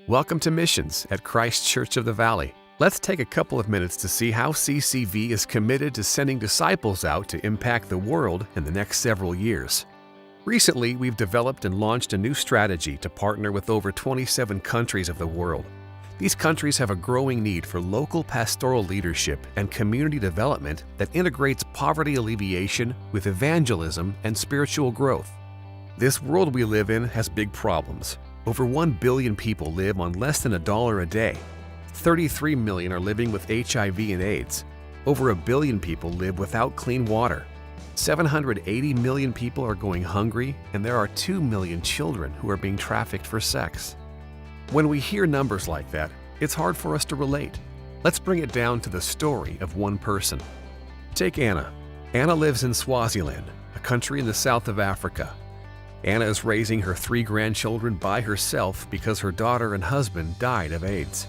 Welcome to Missions at Christ Church of the Valley. Let's take a couple of minutes to see how CCV is committed to sending disciples out to impact the world in the next several years. Recently, we've developed and launched a new strategy to partner with over 27 countries of the world. These countries have a growing need for local pastoral leadership and community development that integrates poverty alleviation with evangelism and spiritual growth. This world we live in has big problems. Over 1 billion people live on less than $1 a day. 33 million are living with HIV and AIDS. Over 1 billion people live without clean water. 780 million people are going hungry, and there are 2 million children who are being trafficked for sex. When we hear numbers like that, it's hard for us to relate. Let's bring it down to the story of one person. Take Anna. Anna lives in Swaziland, a country in the south of Africa. Anna is raising her 3 grandchildren by herself because her daughter and husband died of AIDS.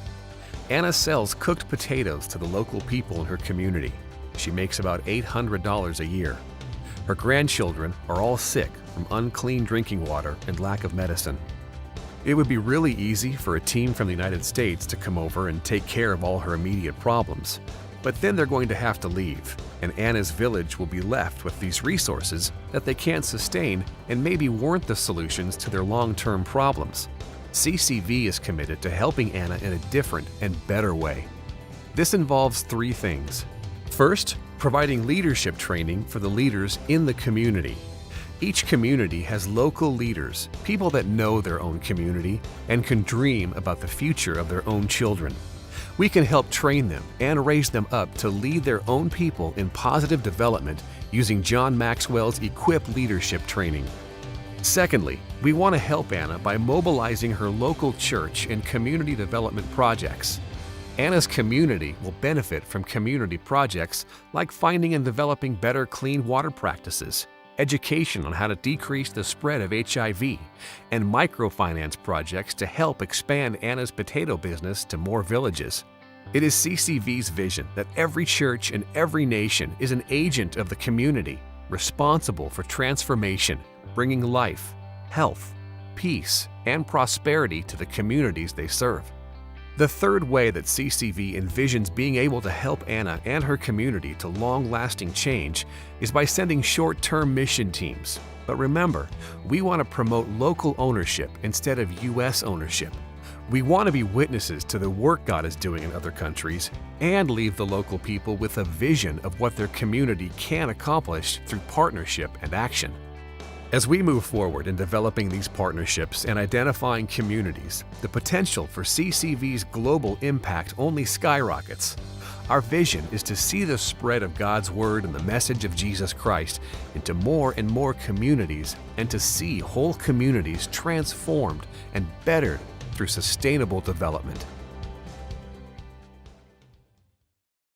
Anna sells cooked potatoes to the local people in her community. She makes about $800 a year. Her grandchildren are all sick from unclean drinking water and lack of medicine. It would be really easy for a team from the United States to come over and take care of all her immediate problems. But then they're going to have to leave, and Anna's village will be left with these resources that they can't sustain and maybe weren't the solutions to their long-term problems. CCV is committed to helping Anna in a different and better way. This involves 3 things. First, providing leadership training for the leaders in the community. Each community has local leaders, people that know their own community and can dream about the future of their own children. We can help train them and raise them up to lead their own people in positive development using John Maxwell's Equip Leadership Training. Secondly, we want to help Anna by mobilizing her local church and community development projects. Anna's community will benefit from community projects like finding and developing better clean water practices, education on how to decrease the spread of HIV, and microfinance projects to help expand Anna's potato business to more villages. It is CCV's vision that every church and every nation is an agent of the community, responsible for transformation, bringing life, health, peace, and prosperity to the communities they serve. The third way that CCV envisions being able to help Anna and her community to long-lasting change is by sending short-term mission teams. But remember, we want to promote local ownership instead of U.S. ownership. We want to be witnesses to the work God is doing in other countries and leave the local people with a vision of what their community can accomplish through partnership and action. As we move forward in developing these partnerships and identifying communities, the potential for CCV's global impact only skyrockets. Our vision is to see the spread of God's Word and the message of Jesus Christ into more and more communities, and to see whole communities transformed and bettered through sustainable development.